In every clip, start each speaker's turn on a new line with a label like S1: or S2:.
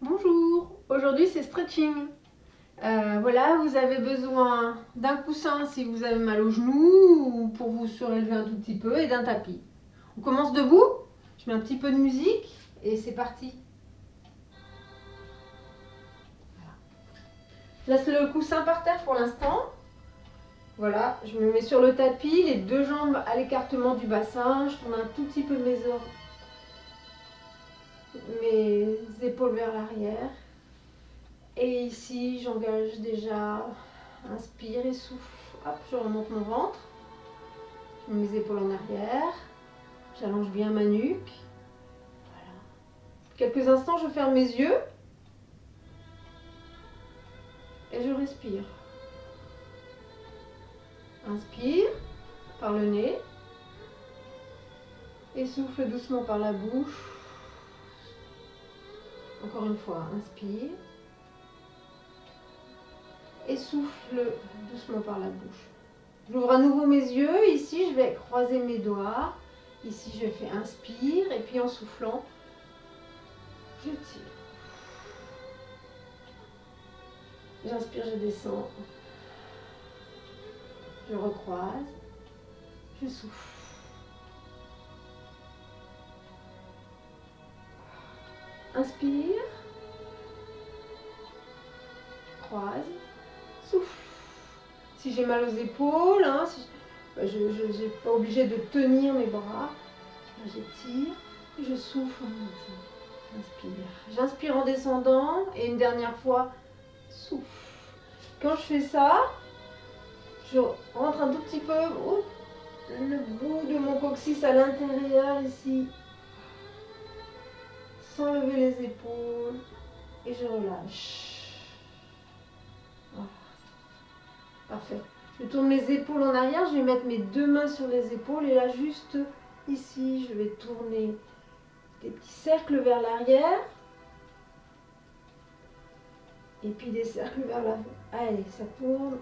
S1: Bonjour, aujourd'hui c'est stretching. Voilà, vous avez besoin d'un coussin si vous avez mal au genou ou pour vous surélever un tout petit peu et d'un tapis. On commence debout, je mets un petit peu de musique et c'est parti. Je laisse le coussin par terre pour l'instant. Voilà, je me mets sur le tapis, les deux jambes à l'écartement du bassin, je tourne un tout petit peu mes épaules vers l'arrière. Et ici, j'engage déjà, inspire et souffle. Hop, je remonte mon ventre. Je mets mes épaules en arrière. J'allonge bien ma nuque. Voilà. Quelques instants, je ferme mes yeux. Et je respire. Inspire par le nez. Et souffle doucement par la bouche. Encore une fois, inspire. Et souffle doucement par la bouche. J'ouvre à nouveau mes yeux. Ici, je vais croiser mes doigts. Ici, je fais inspire. Et puis en soufflant, je tire. J'inspire, je descends. Je recroise. Je souffle. Inspire. Croise. Souffle. Si j'ai mal aux épaules, je n'ai pas obligé de tenir mes bras. J'étire. Et je souffle en montant. J'inspire. J'inspire en descendant. Et une dernière fois, souffle. Quand je fais ça, je rentre un tout petit peu le bout de mon coccyx à l'intérieur ici, sans lever les épaules, et je relâche. Voilà. Parfait. Je tourne mes épaules en arrière, je vais mettre mes deux mains sur les épaules, et là juste ici, je vais tourner des petits cercles vers l'arrière, et puis des cercles vers l'avant. Allez, ça tourne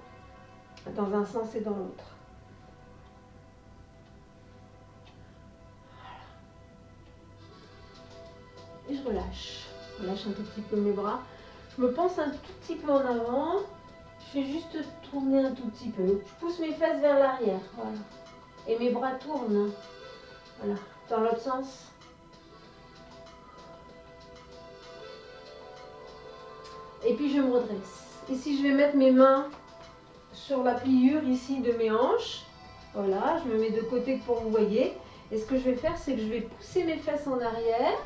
S1: dans un sens et dans l'autre. Et je relâche. Je relâche un tout petit peu mes bras. Je me pense un tout petit peu en avant. Je fais juste tourner un tout petit peu. Je pousse mes fesses vers l'arrière. Voilà. Et mes bras tournent. Voilà. Dans l'autre sens. Et puis je me redresse. Ici, je vais mettre mes mains sur la pliure ici de mes hanches. Voilà, je me mets de côté pour que vous voyez. Et ce que je vais faire, c'est que je vais pousser mes fesses en arrière,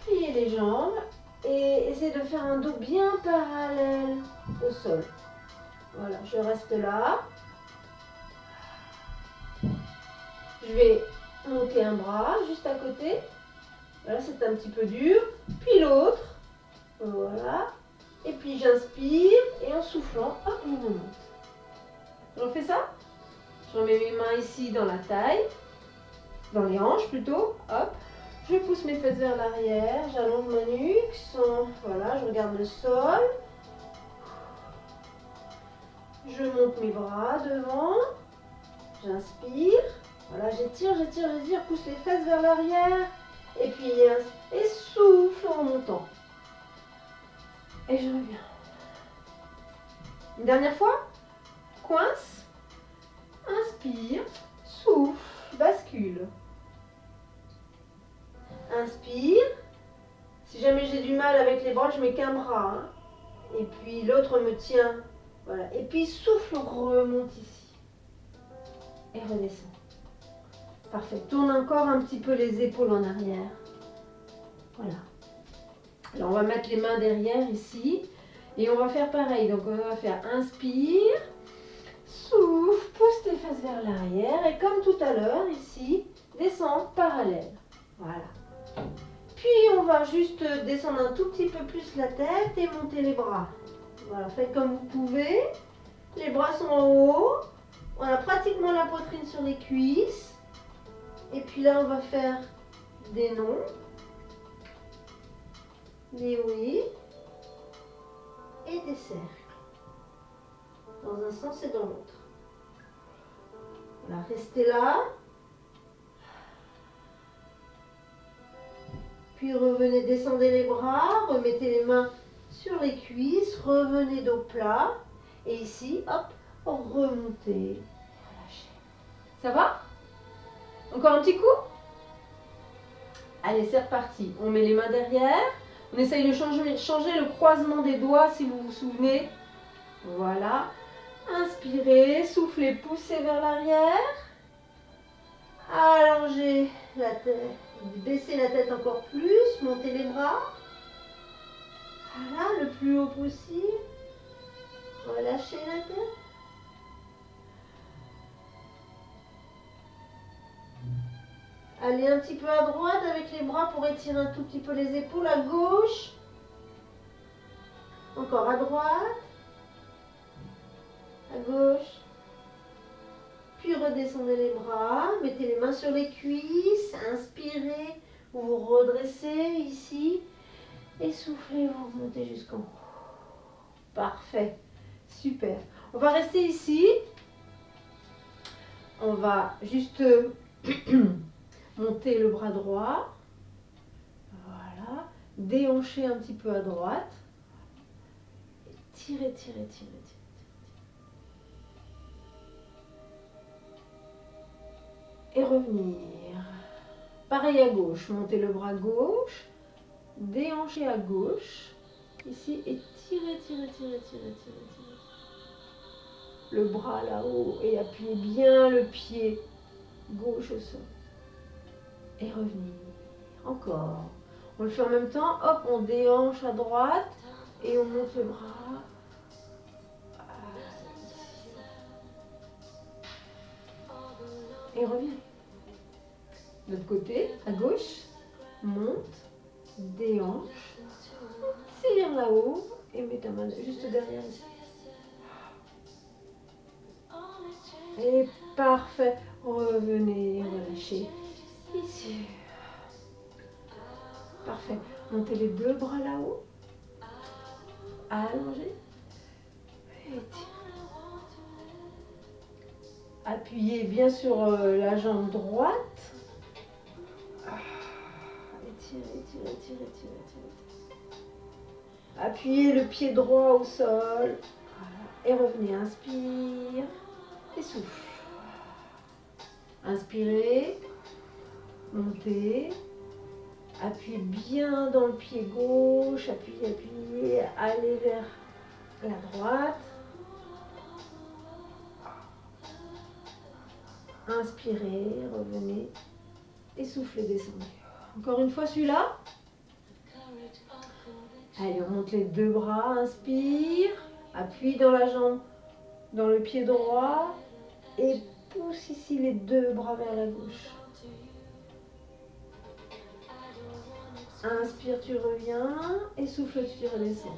S1: plier les jambes et essayer de faire un dos bien parallèle au sol. Voilà, je reste là. Je vais monter un bras juste à côté. Voilà, c'est un petit peu dur. Puis l'autre. Voilà. Et puis j'inspire et en soufflant, hop, je remonte. Je refais ça. Je remets mes mains ici dans la taille, dans les hanches plutôt. Hop. Je pousse mes fesses vers l'arrière, j'allonge ma nuque. Voilà, je regarde le sol. Je monte mes bras devant. J'inspire. Voilà, j'étire, pousse les fesses vers l'arrière. Et puis, et souffle en montant. Et je reviens. Une dernière fois. Coince. Inspire. Souffle. Bascule. Inspire. Si jamais j'ai du mal avec les bras, je mets qu'un bras. Et puis l'autre me tient. Voilà. Et puis souffle, remonte ici. Et redescend. Parfait. Tourne encore un petit peu les épaules en arrière. Voilà. Alors on va mettre les mains derrière ici. Et on va faire pareil. Donc on va faire inspire. Souffle. Pousse tes fesses vers l'arrière. Et comme tout à l'heure, ici, descends parallèle. Voilà. Puis on va juste descendre un tout petit peu plus la tête et monter les bras. Voilà, faites comme vous pouvez. Les bras sont en haut. On a pratiquement la poitrine sur les cuisses. Et puis là, on va faire des non, des oui et des cercles. Dans un sens et dans l'autre. Voilà, restez là. Puis revenez, descendez les bras, remettez les mains sur les cuisses, revenez dos plat. Et ici, hop, remontez, relâchez. Ça va? Encore un petit coup? Allez, c'est reparti. On met les mains derrière. On essaye de changer le croisement des doigts si vous vous souvenez. Voilà. Inspirez, soufflez, poussez vers l'arrière. Allongez la tête, baissez la tête encore plus, montez les bras. Voilà, le plus haut possible. Relâchez la tête. Allez un petit peu à droite avec les bras pour étirer un tout petit peu les épaules. À gauche. Encore à droite. À gauche. Puis redescendez les bras. Mettez les mains sur les cuisses. Inspirez. Vous vous redressez ici. Et soufflez, vous remontez jusqu'en haut. Parfait. Super. On va rester ici. On va juste monter le bras droit. Voilà. Déhancher un petit peu à droite. Et tirez, tirez, tirez, tirez. Et revenir. Pareil à gauche. Montez le bras gauche. Déhancher à gauche. Ici. Et tirez, tirez, tirez, tirez, tirez, tirez. Le bras là-haut. Et appuyez bien le pied gauche au sol. Et revenir. Encore. On le fait en même temps. Hop, on déhanche à droite. Et on monte le bras. Et revient. De l'autre côté, à gauche. Monte. Déhanche. Tire là-haut. Et mets ta main juste derrière ici. Et parfait. Revenez, relâchez. Ici. Parfait. Montez les deux bras là-haut. Allongez. Et tirez. Appuyez bien sur la jambe droite. Étirez, tirez, tirez, tirez, tirez. Appuyez le pied droit au sol. Voilà. Et revenez. Inspire. Et souffle. Inspirez. Montez. Appuyez bien dans le pied gauche. Appuyez, appuyez. Allez vers la droite. Inspirez, revenez. Et soufflez, descendez. Encore une fois celui-là. Allez, on monte les deux bras. Inspire. Appuie dans la jambe, dans le pied droit. Et pousse ici les deux bras vers la gauche. Inspire, tu reviens. Et souffle, tu redescends.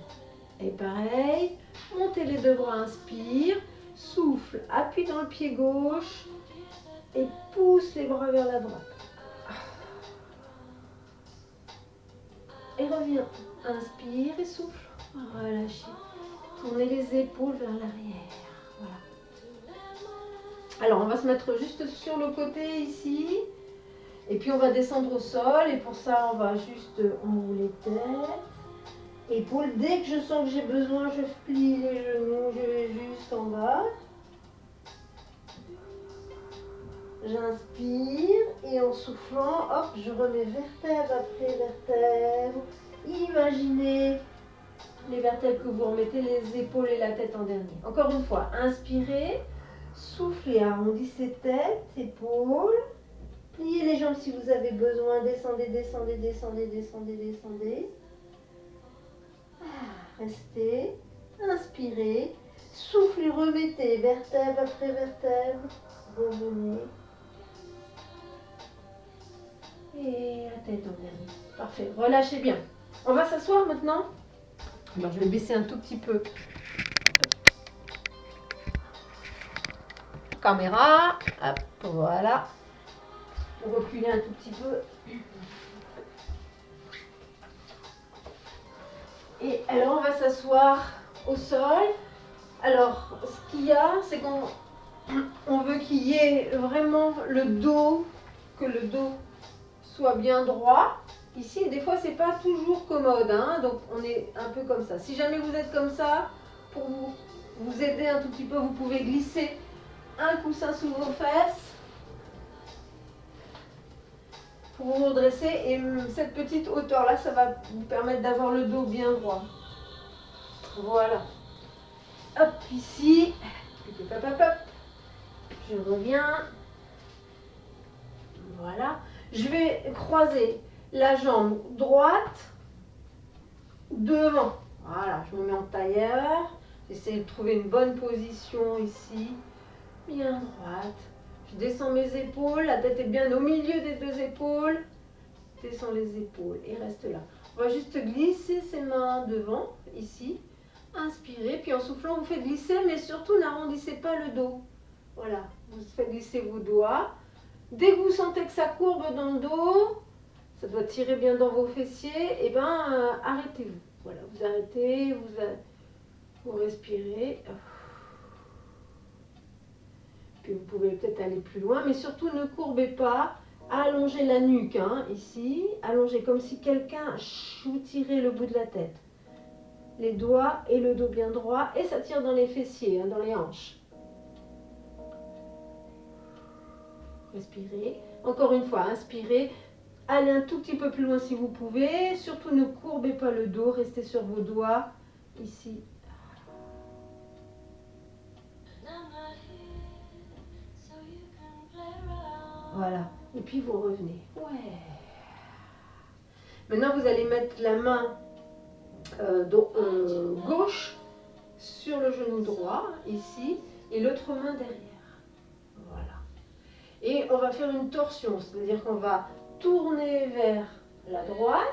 S1: Et pareil, montez les deux bras. Inspire. Souffle, appuie dans le pied gauche. Et pousse les bras vers la droite. Et reviens. Inspire et souffle. Relâchez. Tournez les épaules vers l'arrière. Voilà. Alors, on va se mettre juste sur le côté ici. Et puis, on va descendre au sol. Et pour ça, on va juste enrouler tête. Épaules. Dès que je sens que j'ai besoin, je plie les genoux. Je vais juste en bas. J'inspire et en soufflant, hop, je remets vertèbre après vertèbre. Imaginez les vertèbres que vous remettez, les épaules et la tête en dernier. Encore une fois, inspirez, soufflez, arrondissez tête, épaules. Pliez les jambes si vous avez besoin. Descendez, descendez, descendez, descendez, descendez. Restez. Inspirez. Soufflez, remettez vertèbre après vertèbre. Revenez. Et la tête en dernier. Parfait. Relâchez bien. On va s'asseoir maintenant. Alors, je vais baisser un tout petit peu. Caméra. Hop, voilà. Reculer un tout petit peu. Et alors, on va s'asseoir au sol. Alors, ce qu'il y a, c'est qu'on veut qu'il y ait vraiment le dos, que le dos soit bien droit. ici. Des fois, c'est pas toujours commode, hein, donc on est un peu comme ça. Si jamais vous êtes comme ça, pour vous aider un tout petit peu, vous pouvez glisser un coussin sous vos fesses pour vous redresser. Et cette petite hauteur-là, ça va vous permettre d'avoir le dos bien droit. Voilà. Hop, ici. Hop, hop, hop, hop. Je reviens. Voilà. Je vais croiser la jambe droite devant. Voilà, je me mets en tailleur. J'essaie de trouver une bonne position ici. Bien droite. Je descends mes épaules. La tête est bien au milieu des deux épaules. Descends les épaules et reste là. On va juste glisser ses mains devant, ici. Inspirez, puis en soufflant, vous faites glisser, mais surtout n'arrondissez pas le dos. Voilà, vous faites glisser vos doigts. Dès que vous sentez que ça courbe dans le dos, ça doit tirer bien dans vos fessiers, et bien arrêtez-vous. Voilà, vous arrêtez, vous respirez. Puis vous pouvez peut-être aller plus loin, mais surtout ne courbez pas. Allongez la nuque, hein, ici. Allongez comme si quelqu'un vous tirait le bout de la tête. Les doigts et le dos bien droit, et ça tire dans les fessiers, hein, dans les hanches. Respirez. Encore une fois, inspirez. Allez un tout petit peu plus loin si vous pouvez. Surtout ne courbez pas le dos, restez sur vos doigts. Ici. Voilà. Et puis vous revenez. Ouais. Maintenant, vous allez mettre la main gauche sur le genou droit, ici, et l'autre main derrière. Voilà. Et on va faire une torsion, c'est-à-dire qu'on va tourner vers la droite,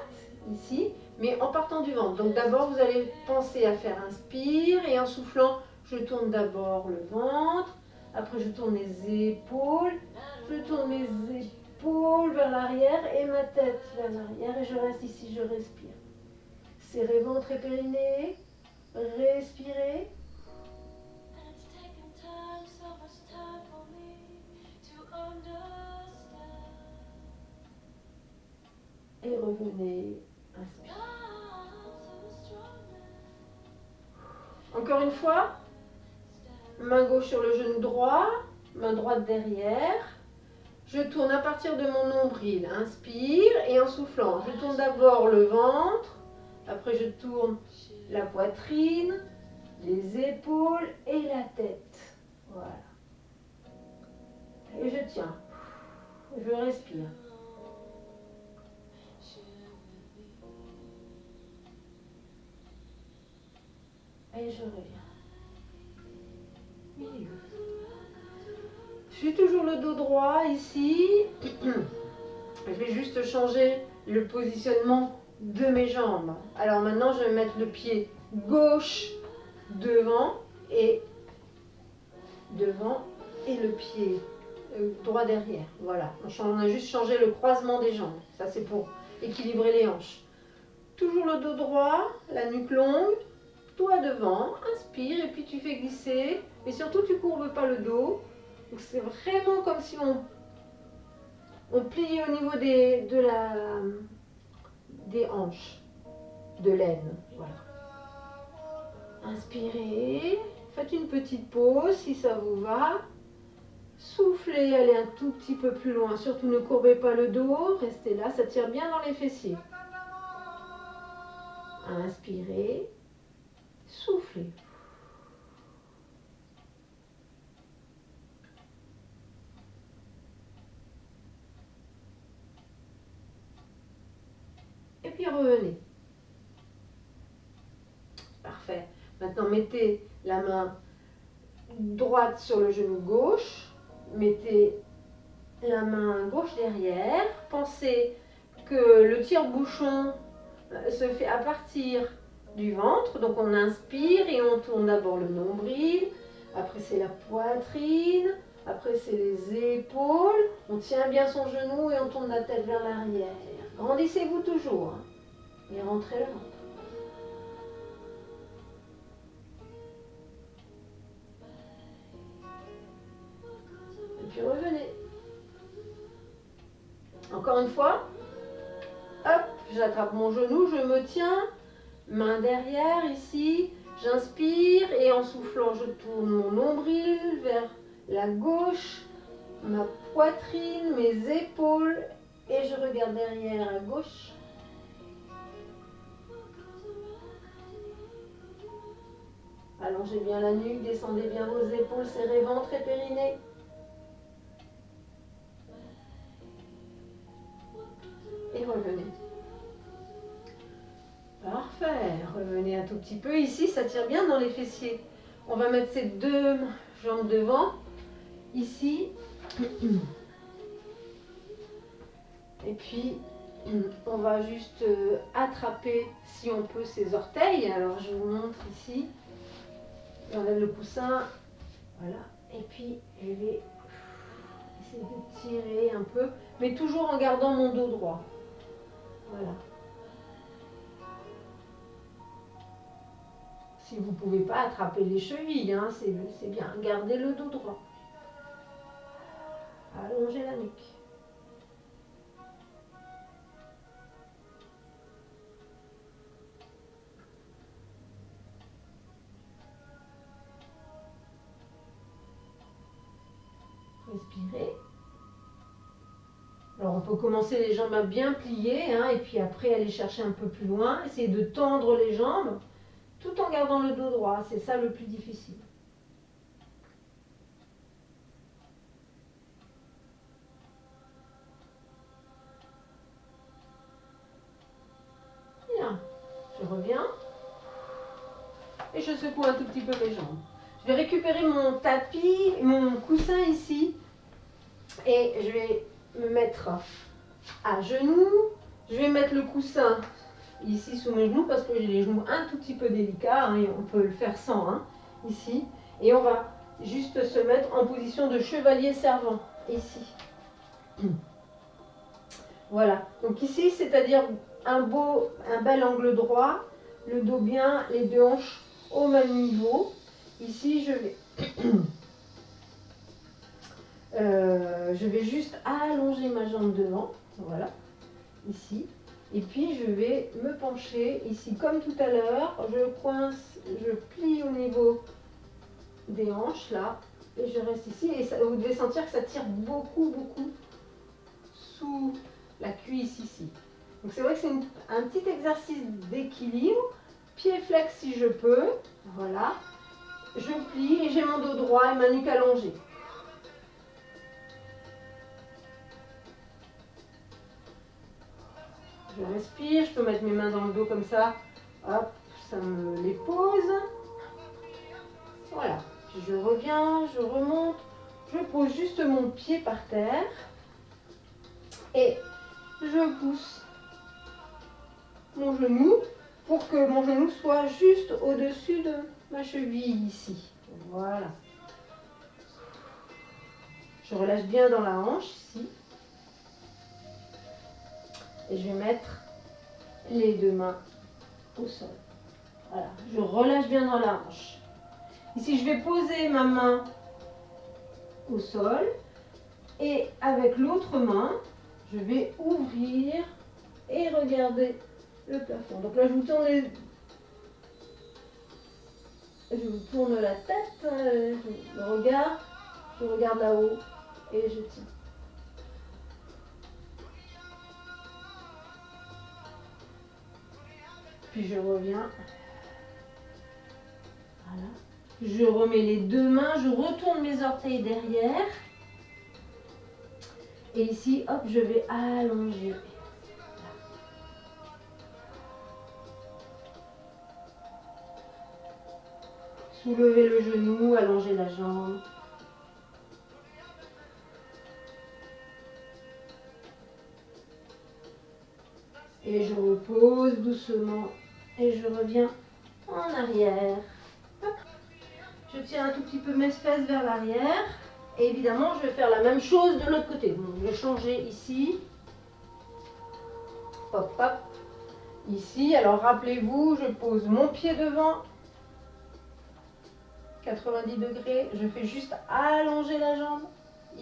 S1: ici, mais en partant du ventre. Donc d'abord, vous allez penser à faire inspire, et en soufflant, je tourne d'abord le ventre, après je tourne les épaules, je tourne mes épaules vers l'arrière et ma tête vers l'arrière, et je reste ici, je respire. Serrez ventre et périnée, respirez. Et revenez, inspirez. Encore une fois, main gauche sur le genou droit, main droite derrière. Je tourne à partir de mon nombril, inspire, et en soufflant, je tourne d'abord le ventre, après je tourne la poitrine, les épaules et la tête. Voilà. Et je tiens. Je respire. Et je reviens. Milieu. Je suis toujours le dos droit ici. Je vais juste changer le positionnement de mes jambes. Alors maintenant, je vais mettre le pied gauche devant et le pied droit derrière. Voilà. On a juste changé le croisement des jambes. Ça, c'est pour équilibrer les hanches. Toujours le dos droit, la nuque longue, toi devant, inspire et puis tu fais glisser. Mais surtout, tu ne courbes pas le dos. Donc c'est vraiment comme si on pliait au niveau des hanches, de l'aine. Voilà. Inspirez, faites une petite pause si ça vous va. Soufflez, allez un tout petit peu plus loin. Surtout ne courbez pas le dos, restez là, ça tire bien dans les fessiers. Inspirez, soufflez. Et puis revenez. Parfait. Maintenant, mettez la main droite sur le genou gauche. Mettez la main gauche derrière. Pensez que le tire-bouchon se fait à partir du ventre. Donc on inspire et on tourne d'abord le nombril. Après c'est la poitrine. Après c'est les épaules. On tient bien son genou et on tourne la tête vers l'arrière. Grandissez-vous toujours. Hein, et rentrez le ventre. Et puis revenez. Encore une fois. Hop. j'attrape mon genou, je me tiens, main derrière ici, j'inspire et en soufflant, je tourne mon nombril vers la gauche, ma poitrine, mes épaules et je regarde derrière à gauche. Allongez bien la nuque, descendez bien vos épaules, serrez ventre et périnée. Et revenez. Parfait. Revenez un tout petit peu. Ici, ça tire bien dans les fessiers. On va mettre ces deux jambes devant. Ici. Et puis, on va juste attraper, si on peut, ses orteils. Alors, je vous montre ici. J'enlève le coussin. Voilà. Et puis, je vais essayer de tirer un peu, mais toujours en gardant mon dos droit. Voilà. Si vous ne pouvez pas attraper les chevilles, hein, c'est bien. Gardez le dos droit. Allongez la nuque. Respirez. Alors on peut commencer les jambes à bien plier, hein, et puis après aller chercher un peu plus loin. Essayez de tendre les jambes tout en gardant le dos droit. C'est ça le plus difficile. Bien. Je reviens. Et je secoue un tout petit peu mes jambes. Je vais récupérer mon tapis, mon coussin ici. Et je vais me mettre à genoux. Je vais mettre le coussin ici sous mes genoux parce que j'ai les genoux un tout petit peu délicats, hein, et on peut le faire sans, hein, ici. Et on va juste se mettre en position de chevalier servant, ici. Voilà, donc ici, c'est-à-dire un bel angle droit, le dos bien, les deux hanches au même niveau. Ici, je vais juste allonger ma jambe devant, voilà, ici. Et puis je vais me pencher ici comme tout à l'heure. Je coince, je plie au niveau des hanches là. Et je reste ici. Et ça, vous devez sentir que ça tire beaucoup, beaucoup sous la cuisse ici. Donc c'est vrai que c'est un petit exercice d'équilibre. Pied flex si je peux. Voilà. Je plie et j'ai mon dos droit et ma nuque allongée. Je respire, je peux mettre mes mains dans le dos comme ça. Hop, ça me les pose. Voilà. Puis je reviens, je remonte. Je pose juste mon pied par terre. Et je pousse mon genou pour que mon genou soit juste au-dessus de ma cheville ici. Voilà. Je relâche bien dans la hanche ici. Et je vais mettre les deux mains au sol. Voilà, je relâche bien dans la hanche. Ici, je vais poser ma main au sol et avec l'autre main, je vais ouvrir et regarder le plafond. Donc là, je vous tourne la tête, le regard, je regarde là-haut et je tiens. Puis je reviens. Voilà. Je remets les deux mains, je retourne mes orteils derrière. Et ici, hop, je vais allonger. Soulevez le genou, allongez la jambe. Et je repose doucement et je reviens en arrière. Je tiens un tout petit peu mes fesses vers l'arrière. Et évidemment, je vais faire la même chose de l'autre côté. Donc, je vais changer ici. Hop, hop. Ici, alors rappelez-vous, je pose mon pied devant. 90 degrés. Je fais juste allonger la jambe.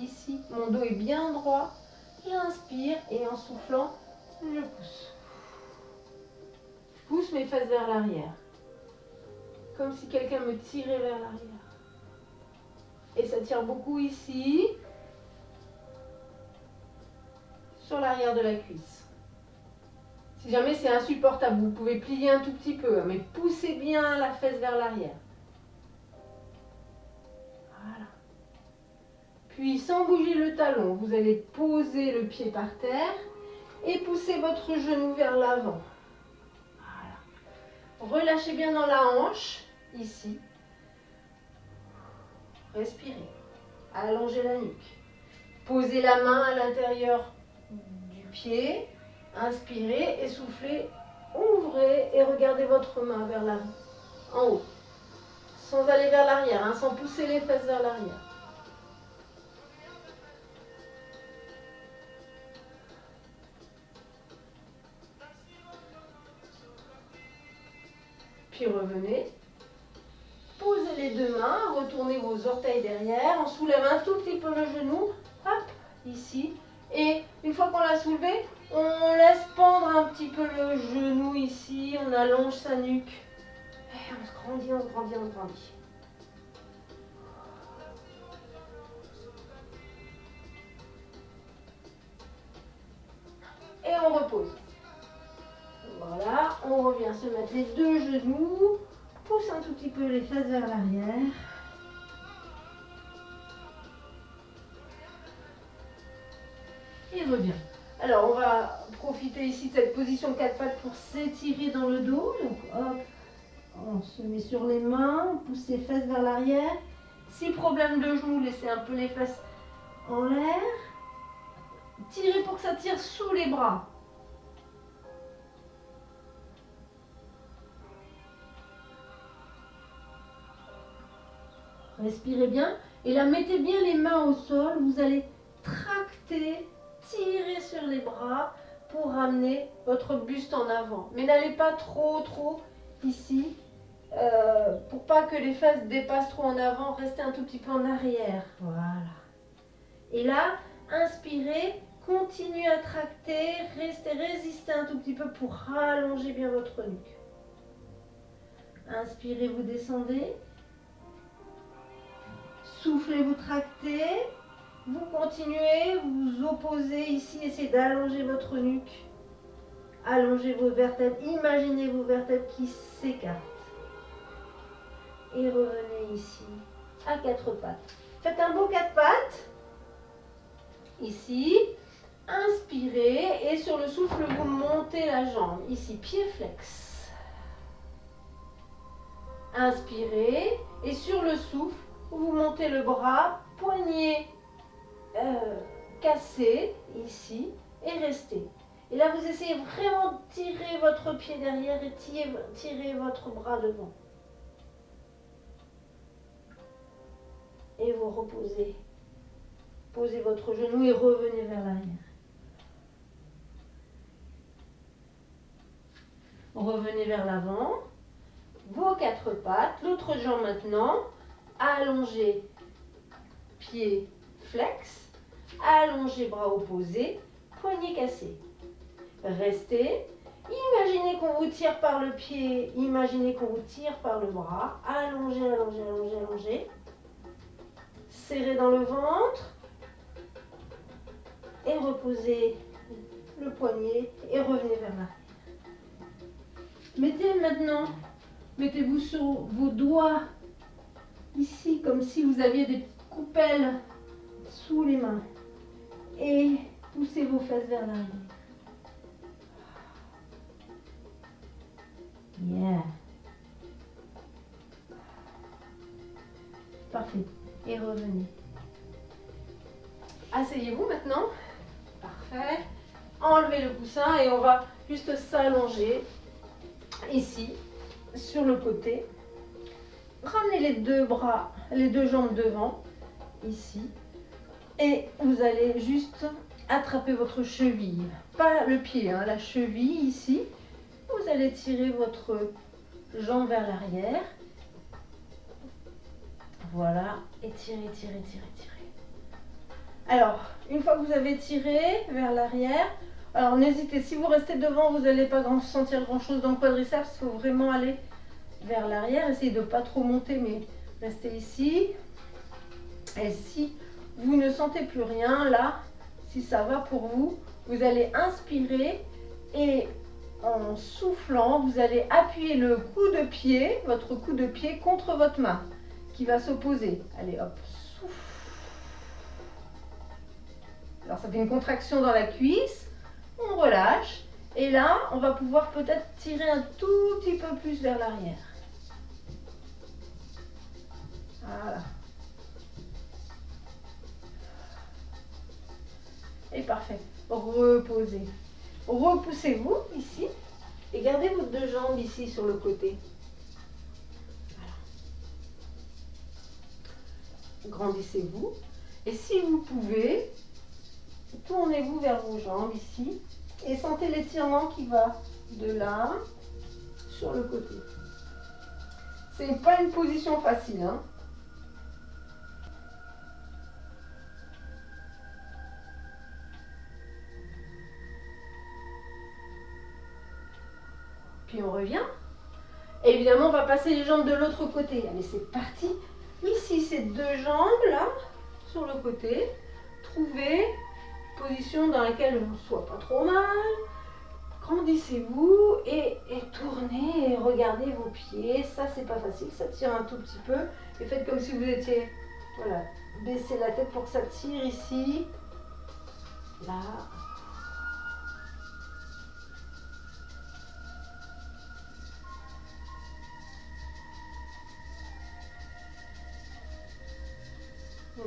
S1: Ici, mon dos est bien droit. J'inspire et en soufflant, je pousse. pousse mes fesses vers l'arrière. Comme si quelqu'un me tirait vers l'arrière. Et ça tire beaucoup ici, sur l'arrière de la cuisse. Si jamais c'est insupportable, vous pouvez plier un tout petit peu, mais poussez bien la fesse vers l'arrière. Voilà. Puis sans bouger le talon, vous allez poser le pied par terre et pousser votre genou vers l'avant. Voilà. Relâchez bien dans la hanche, ici. Respirez. Allongez la nuque. Posez la main à l'intérieur du pied. Inspirez, essoufflez, ouvrez et regardez votre main vers l'arrière, en haut. Sans aller vers l'arrière, hein, sans pousser les fesses vers l'arrière. Puis revenez. Posez les deux mains, retournez vos orteils derrière, on soulève un tout petit peu le genou, hop, ici. Et une fois qu'on l'a soulevé, on laisse pendre un petit peu le genou ici, on allonge sa nuque. Et on se grandit, on se grandit, on se grandit. Et on repose. Voilà, on revient se mettre les deux genoux, pousse un tout petit peu les fesses vers l'arrière. Et revient. Alors on va profiter ici de cette position 4 pattes pour s'étirer dans le dos. Donc hop, on se met sur les mains, on pousse les fesses vers l'arrière. Si problème de genou, laissez un peu les fesses en l'air. Tirez pour que ça tire sous les bras. Respirez bien. Et là, mettez bien les mains au sol. Vous allez tracter, tirer sur les bras pour ramener votre buste en avant. Mais n'allez pas trop ici. Pour pas que les fesses dépassent trop en avant, restez un tout petit peu en arrière. Voilà. Et là, inspirez, continuez à tracter, résistez un tout petit peu pour rallonger bien votre nuque. Inspirez, vous descendez. Soufflez, vous tractez. Vous continuez, vous opposez ici, essayez d'allonger votre nuque. Allongez vos vertèbres, imaginez vos vertèbres qui s'écartent. Et revenez ici à 4 pattes. Faites un beau 4 pattes. Ici, inspirez et sur le souffle, vous montez la jambe. Ici, pied flex. Inspirez et sur le souffle, vous montez le bras, poignet cassé ici et restez. Et là, vous essayez vraiment de tirer votre pied derrière et tirer votre bras devant. Et vous reposez. Posez votre genou et revenez vers l'arrière. Revenez vers l'avant. Vos 4 pattes. L'autre jambe maintenant. Allongez. Pied flex. Allongez bras opposés. Poignet cassé. Restez. Imaginez qu'on vous tire par le pied. Imaginez qu'on vous tire par le bras. Allongez, allongez, allongez, allongez. Serrez dans le ventre. Et reposez le poignet et revenez vers l'arrière. Mettez-vous sur vos doigts ici comme si vous aviez des petites coupelles sous les mains et poussez vos fesses vers l'arrière. Yeah. Parfait. Et revenez. Asseyez-vous maintenant. Parfait. Enlevez le coussin et on va juste s'allonger ici, sur le côté. Ramenez les deux bras, les deux jambes devant, ici. Et vous allez juste attraper votre cheville. Pas le pied, hein, la cheville ici. Vous allez tirer votre jambe vers l'arrière. Voilà. Et tirez, tirez, tirez, tirez. Alors, une fois que vous avez tiré vers l'arrière, Alors n'hésitez, si vous restez devant, vous n'allez pas sentir grand chose dans le quadriceps. Il faut vraiment aller vers l'arrière. Essayez de ne pas trop monter, mais restez ici. Et si vous ne sentez plus rien, là, si ça va pour vous, vous allez inspirer et en soufflant, vous allez appuyer le coup de pied, votre coup de pied contre votre main qui va s'opposer. Allez, hop, souffle. Alors ça fait une contraction dans la cuisse, on relâche et là, on va pouvoir peut-être tirer un tout petit peu plus vers l'arrière. Voilà. Et parfait. Reposez. Repoussez-vous ici et gardez vos deux jambes ici sur le côté. Voilà. Grandissez-vous. Et si vous pouvez, tournez-vous vers vos jambes ici et sentez l'étirement qui va de là sur le côté. C'est pas une position facile, hein. Puis on revient. Et évidemment, on va passer les jambes de l'autre côté. Allez, c'est parti. Ici, ces deux jambes là, sur le côté. Trouvez une position dans laquelle on ne soit pas trop mal. Grandissez-vous et tournez et regardez vos pieds. Ça, c'est pas facile. Ça tire un tout petit peu. Et faites comme si vous étiez, voilà, baissez la tête pour que ça tire ici. Là.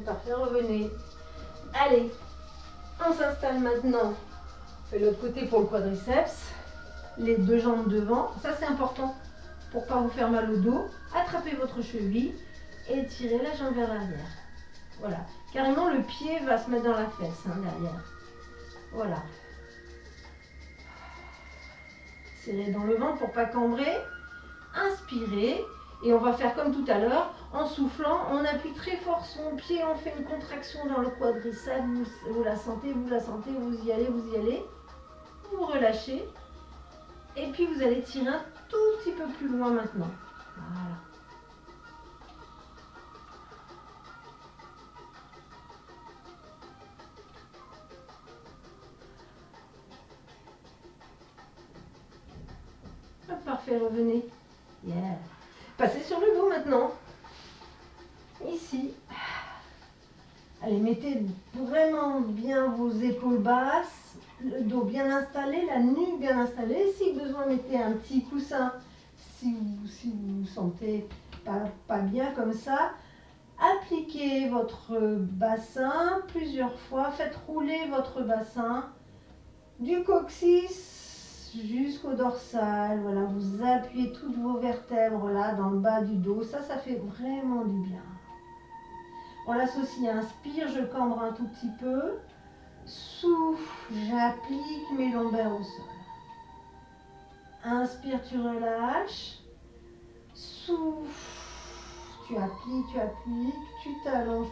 S1: Parfait, revenez. Allez, on s'installe maintenant. On fait l'autre côté pour le quadriceps. Les deux jambes devant. Ça, c'est important pour ne pas vous faire mal au dos. Attrapez votre cheville et tirez la jambe vers l'arrière. Voilà. Carrément, le pied va se mettre dans la fesse, hein, derrière. Voilà. Serrez dans le ventre pour ne pas cambrer. Inspirez. Et on va faire comme tout à l'heure, en soufflant, on appuie très fort son pied, on fait une contraction dans le quadriceps, vous la sentez, vous y allez, vous relâchez, et puis vous allez tirer un tout petit peu plus loin maintenant. Voilà. Hop, parfait, revenez. Yeah. Passez sur le dos maintenant. Ici. Allez, mettez vraiment bien vos épaules basses, le dos bien installé, la nuque bien installée. Si besoin, mettez un petit coussin si vous vous sentez pas bien comme ça. Appliquez votre bassin plusieurs fois. Faites rouler votre bassin du coccyx jusqu'au dorsal. Voilà, vous appuyez toutes vos vertèbres là dans le bas du dos. Ça fait vraiment du bien. On l'associe, inspire, je cambre un tout petit peu. Souffle, j'applique mes lombaires au sol. Inspire, tu relâches. Souffle, tu appliques, tu t'allonges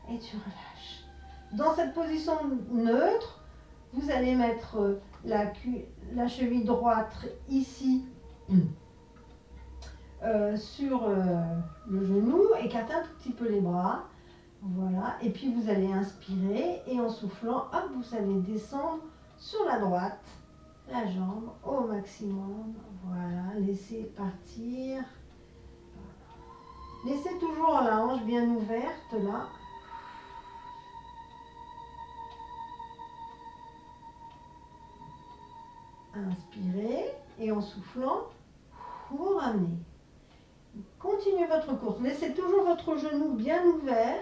S1: et tu relâches. Dans cette position neutre, vous allez mettre la cheville droite ici sur le genou, écartez un tout petit peu les bras. Voilà, et puis vous allez inspirer et en soufflant, hop, vous allez descendre sur la droite, la jambe au maximum. Voilà, laissez partir. Laissez toujours la hanche bien ouverte là. Inspirez et en soufflant, vous ramenez. Continuez votre course. Laissez toujours votre genou bien ouvert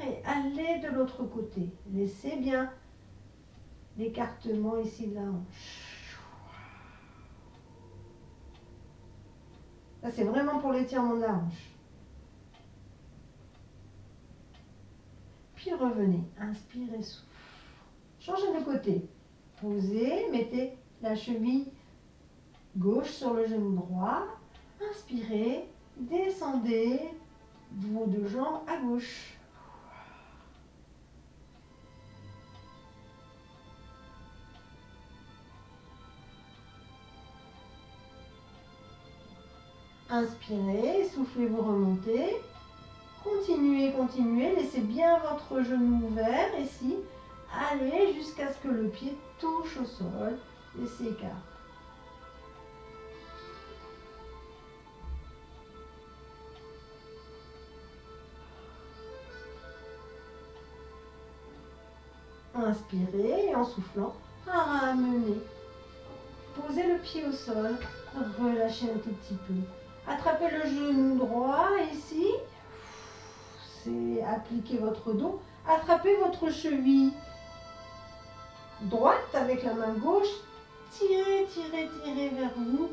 S1: et allez de l'autre côté. Laissez bien l'écartement ici de la hanche. Ça, c'est vraiment pour l'étirement de la hanche. Puis revenez. Inspirez, souffle. Changez de côté. Posez, mettez la cheville gauche sur le genou droit. Inspirez, descendez vos deux jambes à gauche. Inspirez, soufflez, vous remontez. Continuez, continuez, laissez bien votre genou ouvert ici. Allez jusqu'à ce que le pied touche au sol et s'écarte. Inspirez et en soufflant, ramenez. Posez le pied au sol, relâchez un tout petit peu. Attrapez le genou droit ici. C'est appliquez votre dos. Attrapez votre cheville droite avec la main gauche. Tirez, tirez, tirez vers vous.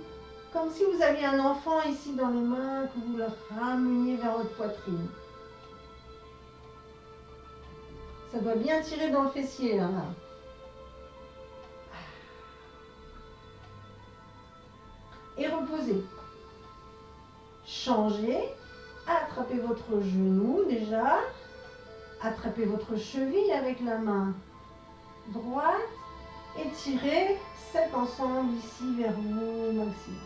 S1: Comme si vous aviez un enfant ici dans les mains, que vous le rameniez vers votre poitrine. Ça doit bien tirer dans le fessier là. Et reposez. Changez. Attrapez votre genou déjà. Attrapez votre cheville avec la main droite. Et tirez cet ensemble ici vers vous au maximum.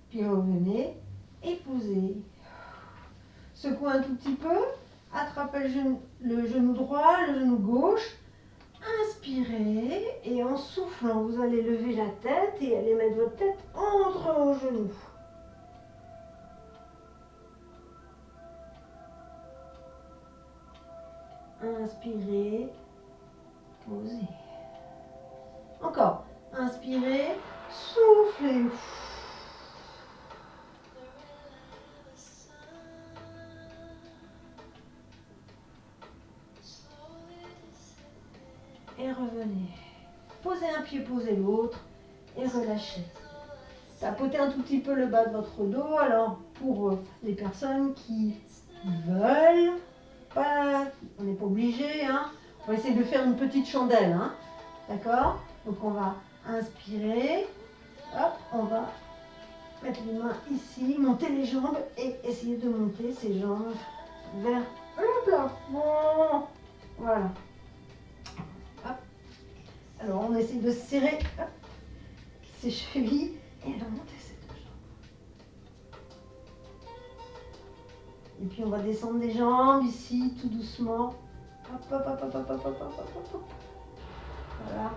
S1: Puis revenez et posez. Secouez un tout petit peu. Attrapez le genou droit, le genou gauche. Inspirez et en soufflant, vous allez lever la tête et allez mettre votre tête entre vos genoux. Inspirez, posez. Encore. Inspirez, soufflez. Et revenez. Posez un pied, posez l'autre et relâchez. Tapotez un tout petit peu le bas de votre dos. Alors, pour les personnes qui veulent, pas, on n'est pas obligé, hein. On va essayer de faire une petite chandelle, hein. D'accord? Donc, on va inspirer. Hop, on va mettre les mains ici, monter les jambes et essayer de monter ces jambes vers le plafond. Voilà. Hop. Alors, on essaie de serrer hop, ses chevilles et de monter ses deux jambes. Et puis, on va descendre les jambes ici, tout doucement. Hop, hop, hop, hop, hop, hop, hop, hop, hop, hop. Voilà.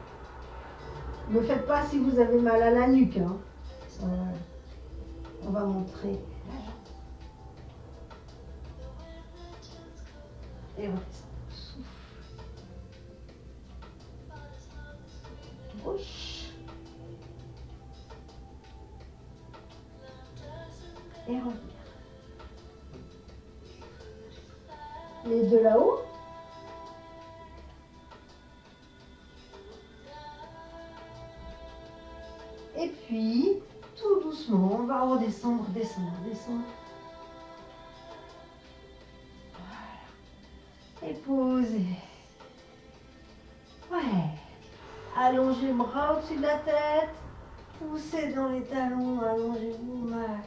S1: Ne faites pas si vous avez mal à la nuque, hein. On va montrer la jambe. Et on descend. Souffle. Gauche. Et revenir. Les deux là-haut. Et puis, tout doucement, on va redescendre, descendre, descendre. Voilà. Et posez. Ouais. Allongez les bras au-dessus de la tête. Poussez dans les talons, allongez-vous au maximum.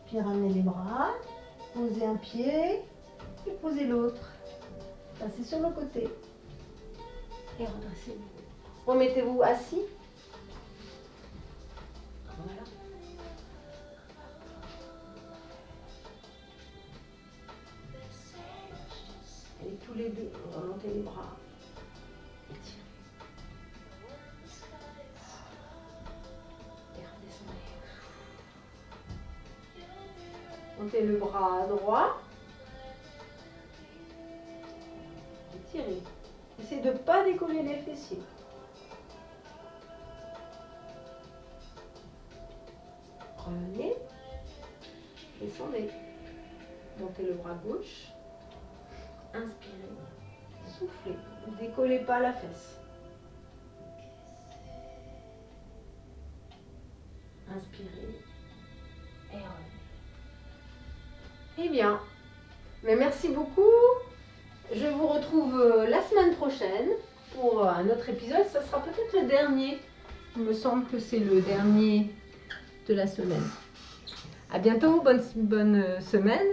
S1: Puis ramenez les bras. Posez un pied. Et posez l'autre. Passez sur le côté. Et redressez-vous. Remettez-vous assis. Voilà. Et tous les deux, remontez les bras. Étirez. Et redescendez. Montez le bras droit. Étirez. Essayez de ne pas décoller les fessiers. Revenez. Descendez. Montez le bras gauche. Inspirez. Soufflez. Ne décollez pas la fesse. Inspirez. Et revenez. Eh bien, mais merci beaucoup. Je vous retrouve la semaine prochaine pour un autre épisode. Ça sera peut-être le dernier. Il me semble que c'est le dernier de la semaine. À bientôt, bonne semaine.